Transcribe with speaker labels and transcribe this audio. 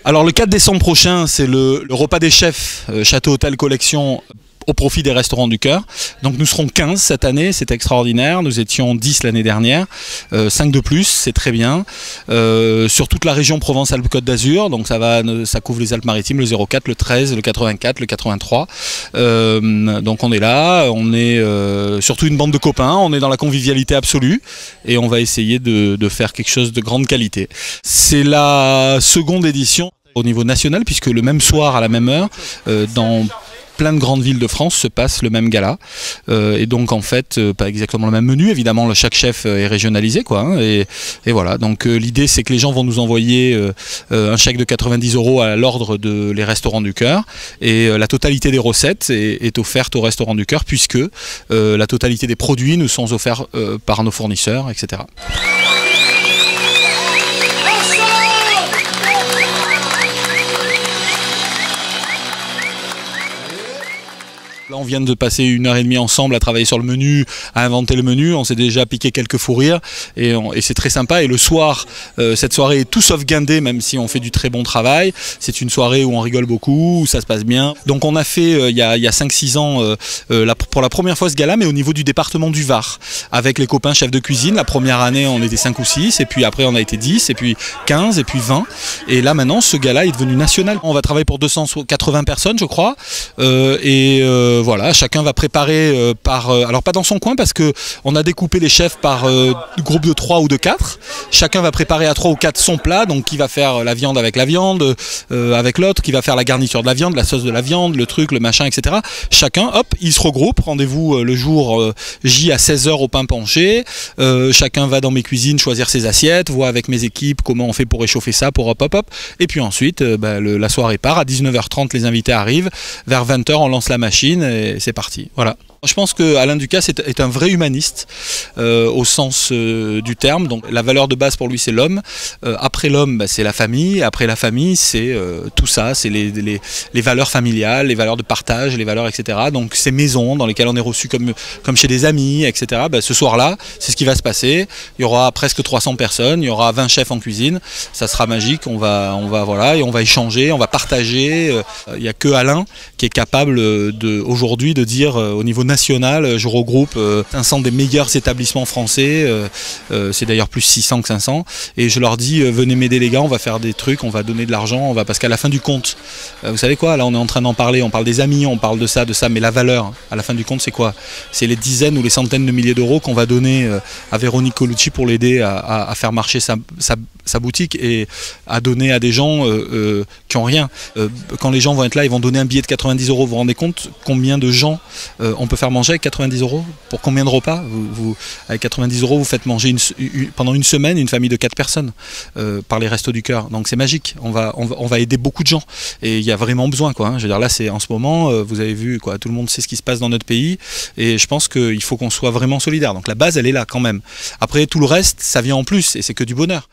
Speaker 1: Alors le 4 décembre prochain, c'est le repas des chefs Château Hôtel Collection au profit des Restaurants du Cœur. Donc nous serons 15 cette année, c'est extraordinaire. Nous étions 10 l'année dernière, 5 de plus, c'est très bien. Sur toute la région Provence-Alpes-Côte d'Azur, donc ça couvre les Alpes-Maritimes, le 04, le 13, le 84, le 83. Donc on est là, on est surtout une bande de copains, on est dans la convivialité absolue et on va essayer de faire quelque chose de grande qualité. C'est la seconde édition au niveau national, puisque le même soir à la même heure, dans plein de grandes villes de France se passe le même gala et donc en fait pas exactement le même menu, évidemment chaque chef est régionalisé quoi, hein, et voilà, donc l'idée c'est que les gens vont nous envoyer un chèque de 90 € à l'ordre de les Restaurants du Cœur et la totalité des recettes est offerte aux Restaurants du Cœur, puisque la totalité des produits nous sont offerts par nos fournisseurs, etc. Là, on vient de passer 1h30 ensemble à travailler sur le menu, à inventer le menu. On s'est déjà piqué quelques fous rires et c'est très sympa. Et le soir, cette soirée est tout sauf guindée, même si on fait du très bon travail. C'est une soirée où on rigole beaucoup, où ça se passe bien. Donc on a fait il y a 5-6 ans pour la première fois ce gala, mais au niveau du département du Var, avec les copains chefs de cuisine. La première année, on était 5 ou 6, et puis après on a été 10, et puis 15, et puis 20. Et là maintenant, ce gala est devenu national. On va travailler pour 280 personnes, je crois. Voilà, chacun va préparer alors pas dans son coin, parce que on a découpé les chefs par groupe de 3 ou de 4. Chacun va préparer à 3 ou 4 son plat, donc qui va faire la viande avec la viande, avec l'autre, qui va faire la garniture de la viande, la sauce de la viande, le truc, le machin, etc. Chacun, hop, ils se regroupent, rendez-vous le jour J à 16 h au pain penché. Chacun va dans mes cuisines choisir ses assiettes, voit avec mes équipes comment on fait pour réchauffer ça, pour hop hop hop. Et puis ensuite, la soirée part, à 19 h 30 les invités arrivent, vers 20 h on lance la machine et c'est parti. Voilà. Je pense que Alain Ducasse est un vrai humaniste au sens du terme. Donc la valeur de base pour lui, c'est l'homme. Après l'homme, c'est la famille. Après la famille, c'est tout ça, c'est les valeurs familiales, les valeurs de partage, les valeurs, etc. Donc ces maisons dans lesquelles on est reçu comme chez des amis, etc. Ce soir-là, c'est ce qui va se passer. Il y aura presque 300 personnes, il y aura 20 chefs en cuisine. Ça sera magique. On va voilà, et on va échanger, on va partager. Il n'y a que Alain qui est capable aujourd'hui de dire au niveau national, je regroupe 500 des meilleurs établissements français, c'est d'ailleurs plus 600 que 500, et je leur dis venez m'aider les gars, on va faire des trucs, on va donner de l'argent, parce qu'à la fin du compte, vous savez quoi, là on est en train d'en parler, on parle des amis, on parle de ça, mais la valeur, à la fin du compte, c'est quoi? C'est les dizaines ou les centaines de milliers d'euros qu'on va donner à Véronique Colucci pour l'aider à faire marcher sa boutique et à donner à des gens qui n'ont rien. Quand les gens vont être là, ils vont donner un billet de 90 €. Vous vous rendez compte combien de gens on peut faire manger avec 90 € pour combien de repas? Avec 90 €, vous faites manger pendant une semaine une famille de 4 personnes par les Restos du Cœur. Donc c'est magique. On va aider beaucoup de gens et il y a vraiment besoin, quoi, hein. Je veux dire, là, c'est en ce moment, vous avez vu, quoi, tout le monde sait ce qui se passe dans notre pays et je pense qu'il faut qu'on soit vraiment solidaire. Donc la base, elle est là quand même. Après, tout le reste, ça vient en plus et c'est que du bonheur.